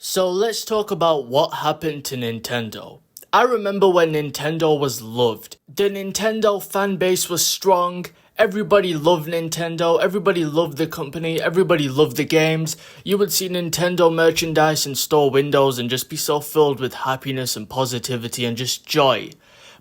So let's talk about what happened to Nintendo. I remember when Nintendo was loved. The Nintendo fan base was strong. Everybody loved Nintendo. Everybody loved the company. Everybody loved the games. You would see Nintendo merchandise in store windows and just be so filled with happiness and positivity and just joy.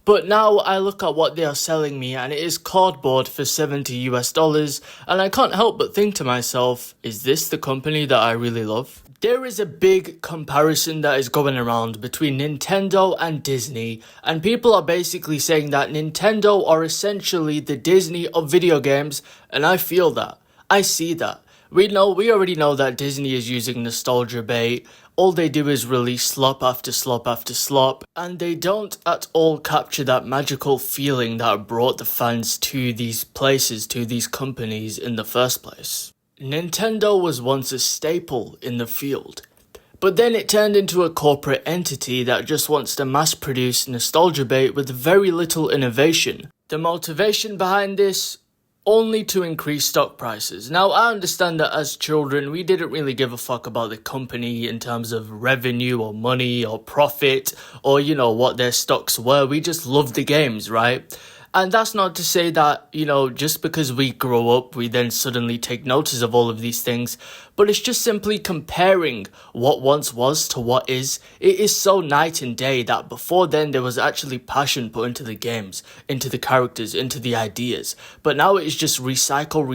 But now I look at what they are selling me and it is cardboard for $70 and I can't help but think to myself, is this the company that I really love? There is a big comparison that is going around between Nintendo and Disney, and people are basically saying that Nintendo are essentially the Disney of video games, and I feel that. I see that. We already know that Disney is using nostalgia bait. All they do is release slop after slop after slop, and they don't at all capture that magical feeling that brought the fans to these places, to these companies in the first place. Nintendo was once a staple in the field, but then it turned into a corporate entity that just wants to mass produce nostalgia bait with very little innovation. The motivation behind this? Only to increase stock prices. Now, I understand that as children, we didn't really give a fuck about the company in terms of revenue or money or profit or, what their stocks were. We just loved the games, right? And that's not to say that, just because we grow up, we then suddenly take notice of all of these things. But it's just simply comparing what once was to what is. It is so night and day that before then there was actually passion put into the games, into the characters, into the ideas. But now it is just recycle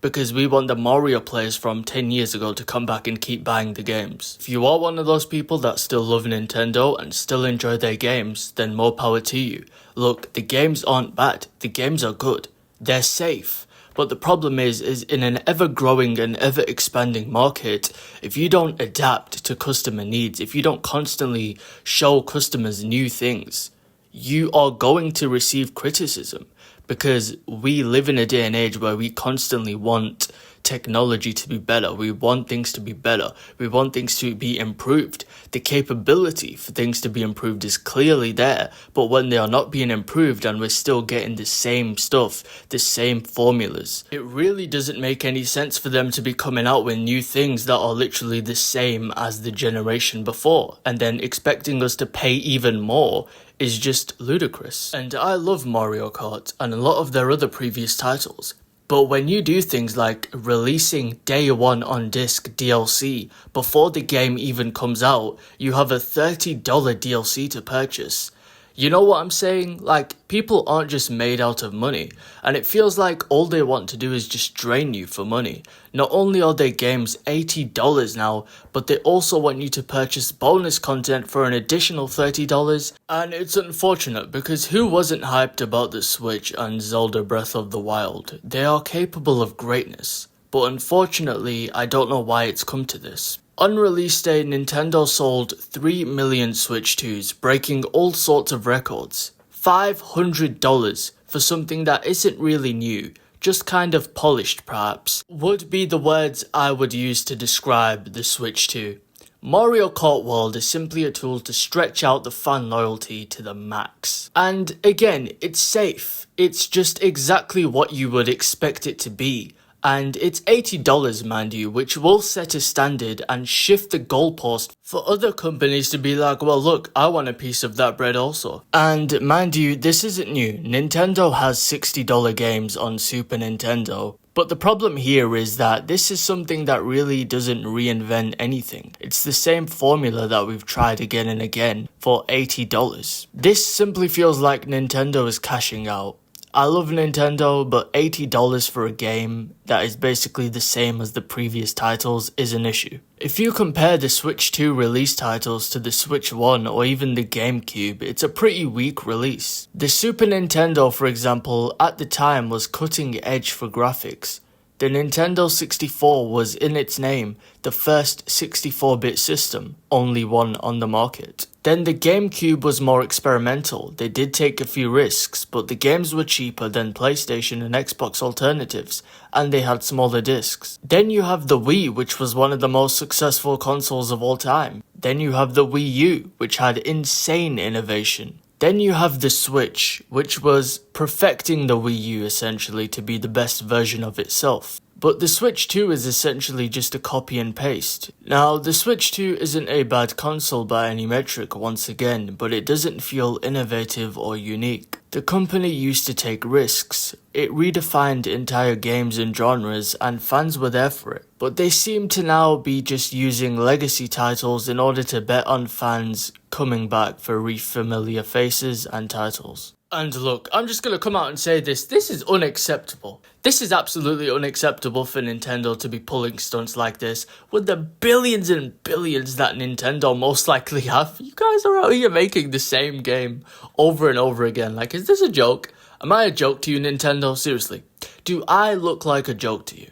because we want the Mario players from 10 years ago to come back and keep buying the games. If you are one of those people that still love Nintendo and still enjoy their games, then more power to you. Look, the games aren't bad. The games are good. They're safe. But the problem is in an ever-growing and ever-expanding market, if you don't adapt to customer needs, if you don't constantly show customers new things, you are going to receive criticism. Because we live in a day and age where we constantly want technology to be better. We want things to be better. We want things to be improved. The capability for things to be improved is clearly there, but when they are not being improved and we're still getting the same stuff, the same formulas, it really doesn't make any sense for them to be coming out with new things that are literally the same as the generation before, and then expecting us to pay even more is just ludicrous. And I love Mario Kart and a lot of their other previous titles. But when you do things like releasing day one on disc DLC before the game even comes out, you have a $30 DLC to purchase. You know what I'm saying? Like, people aren't just made out of money, and it feels like all they want to do is just drain you for money. Not only are their games $80 now, but they also want you to purchase bonus content for an additional $30, and it's unfortunate because who wasn't hyped about the Switch and Zelda Breath of the Wild? They are capable of greatness, but unfortunately, I don't know why it's come to this. On release day, Nintendo sold 3 million Switch 2s, breaking all sorts of records. $500 for something that isn't really new, just kind of polished perhaps, would be the words I would use to describe the Switch 2. Mario Kart World is simply a tool to stretch out the fan loyalty to the max. And again, it's safe. It's just exactly what you would expect it to be. And it's $80, mind you, which will set a standard and shift the goalpost for other companies to be like, well, look, I want a piece of that bread also. And mind you, this isn't new. Nintendo has $60 games on Super Nintendo. But the problem here is that this is something that really doesn't reinvent anything. It's the same formula that we've tried again and again for $80. This simply feels like Nintendo is cashing out. I love Nintendo, but $80 for a game that is basically the same as the previous titles is an issue. If you compare the Switch 2 release titles to the Switch 1 or even the GameCube, it's a pretty weak release. The Super Nintendo, for example, at the time was cutting edge for graphics. The Nintendo 64 was, in its name, the first 64-bit system, only one on the market. Then the GameCube was more experimental. They did take a few risks, but the games were cheaper than PlayStation and Xbox alternatives, and they had smaller discs. Then you have the Wii, which was one of the most successful consoles of all time. Then you have the Wii U, which had insane innovation. Then you have the Switch, which was perfecting the Wii U essentially to be the best version of itself. But the Switch 2 is essentially just a copy and paste. Now, the Switch 2 isn't a bad console by any metric once again, but it doesn't feel innovative or unique. The company used to take risks. It redefined entire games and genres, and fans were there for it. But they seem to now be just using legacy titles in order to bet on fans coming back for familiar faces and titles. And look, I'm just gonna come out and say this is unacceptable. This is absolutely unacceptable for Nintendo to be pulling stunts like this with the billions and billions that Nintendo most likely have. You guys are out here making the same game over and over again. Like, is this a joke? Am I a joke to you, Nintendo? Seriously. Do I look like a joke to you?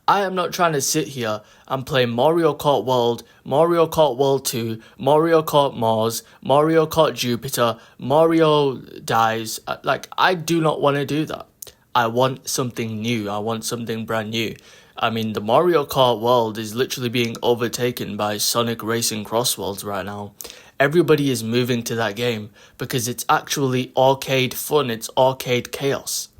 I am not trying to sit here and play Mario Kart World, Mario Kart World 2, Mario Kart Mars, Mario Kart Jupiter, Mario Dies. Like, I do not want to do that. I want something new. I want something brand new. I mean, the Mario Kart world is literally being overtaken by Sonic Racing Cross Worlds right now. Everybody is moving to that game because it's actually arcade fun. It's arcade chaos.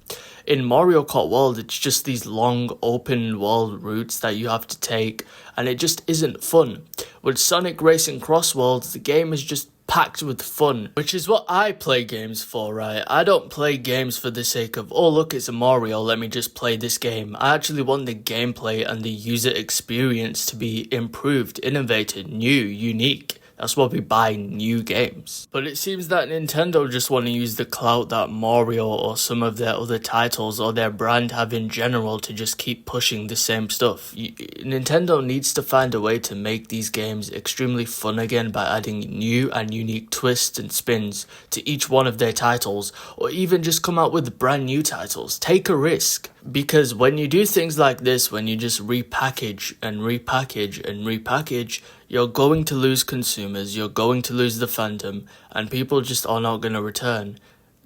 In Mario Kart World, it's just these long open world routes that you have to take, and it just isn't fun. With Sonic Racing Cross Worlds, the game is just packed with fun, which is what I play games for, right? I don't play games for the sake of, oh look, it's a Mario, let me just play this game. I actually want the gameplay and the user experience to be improved, innovated, new, unique. That's why we buy new games. But it seems that Nintendo just want to use the clout that Mario or some of their other titles or their brand have in general to just keep pushing the same stuff. Nintendo needs to find a way to make these games extremely fun again by adding new and unique twists and spins to each one of their titles, or even just come out with brand new titles. Take a risk. Because when you do things like this, when you just repackage and repackage and repackage, you're going to lose consumers, you're going to lose the fandom, and people just are not going to return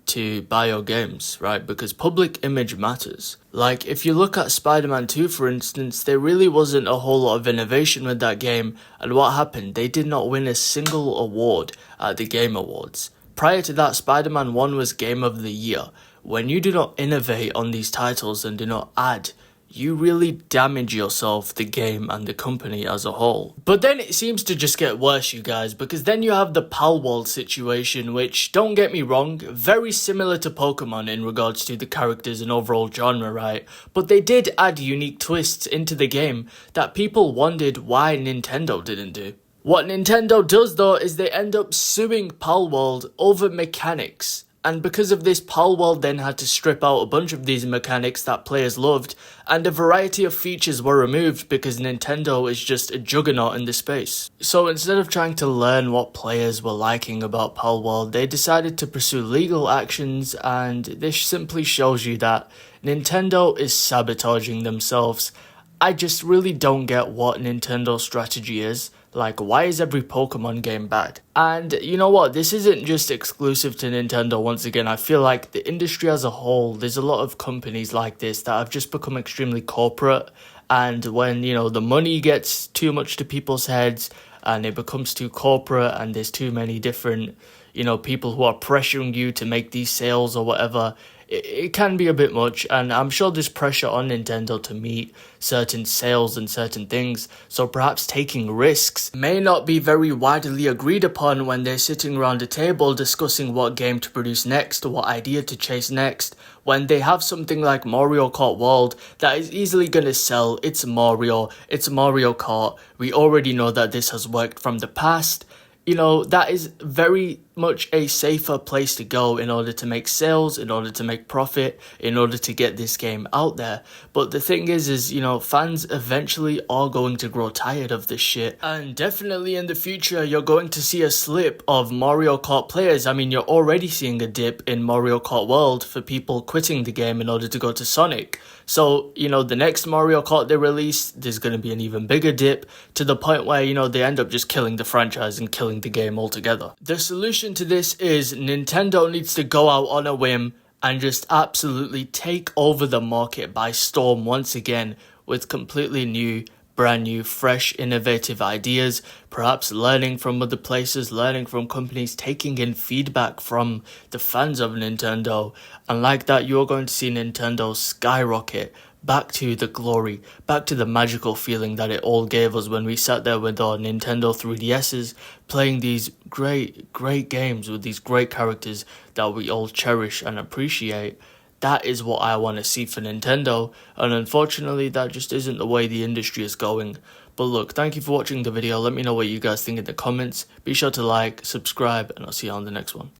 to buy your games, right? Because public image matters. Like, if you look at Spider-Man 2, for instance, there really wasn't a whole lot of innovation with that game, and what happened? They did not win a single award at the Game Awards. Prior to that, Spider-Man 1 was Game of the Year. When you do not innovate on these titles and do not add, you really damage yourself, the game, and the company as a whole. But then it seems to just get worse, you guys, because then you have the Palworld situation, which, don't get me wrong, very similar to Pokemon in regards to the characters and overall genre, right? But they did add unique twists into the game that people wondered why Nintendo didn't do. What Nintendo does, though, is they end up suing Palworld over mechanics. And because of this, Palworld then had to strip out a bunch of these mechanics that players loved, and a variety of features were removed because Nintendo is just a juggernaut in the space. So instead of trying to learn what players were liking about Palworld, they decided to pursue legal actions, and this simply shows you that Nintendo is sabotaging themselves. I just really don't get what Nintendo's strategy is. Like, why is every Pokemon game bad? And you know what? This isn't just exclusive to Nintendo. Once again, I feel like the industry as a whole, there's a lot of companies like this that have just become extremely corporate. And when, you know, the money gets too much to people's heads and it becomes too corporate and there's too many different, you know, people who are pressuring you to make these sales or whatever, it can be a bit much, and I'm sure there's pressure on Nintendo to meet certain sales and certain things, so perhaps taking risks may not be very widely agreed upon when they're sitting around a table discussing what game to produce next or what idea to chase next, when they have something like Mario Kart World that is easily going to sell. It's Mario Kart, we already know that this has worked from the past. You know, that is very much a safer place to go in order to make sales, in order to make profit, in order to get this game out there. But the thing is, you know, fans eventually are going to grow tired of this shit. And definitely in the future, you're going to see a slip of Mario Kart players. I mean, you're already seeing a dip in Mario Kart World for people quitting the game in order to go to Sonic. So, you know, the next Mario Kart they release, there's going to be an even bigger dip to the point where, you know, they end up just killing the franchise and killing the game altogether. The solution to this is Nintendo needs to go out on a whim and just absolutely take over the market by storm once again with completely new, brand new, fresh, innovative ideas, perhaps learning from other places, learning from companies, taking in feedback from the fans of Nintendo, and like that you're going to see Nintendo skyrocket back to the glory, back to the magical feeling that it all gave us when we sat there with our Nintendo 3DSs, playing these great games with these great characters that we all cherish and appreciate. That is what I want to see for Nintendo, and unfortunately that just isn't the way the industry is going. But look, thank you for watching the video. Let me know what you guys think in the comments. Be sure to like, subscribe, and I'll see you on the next one.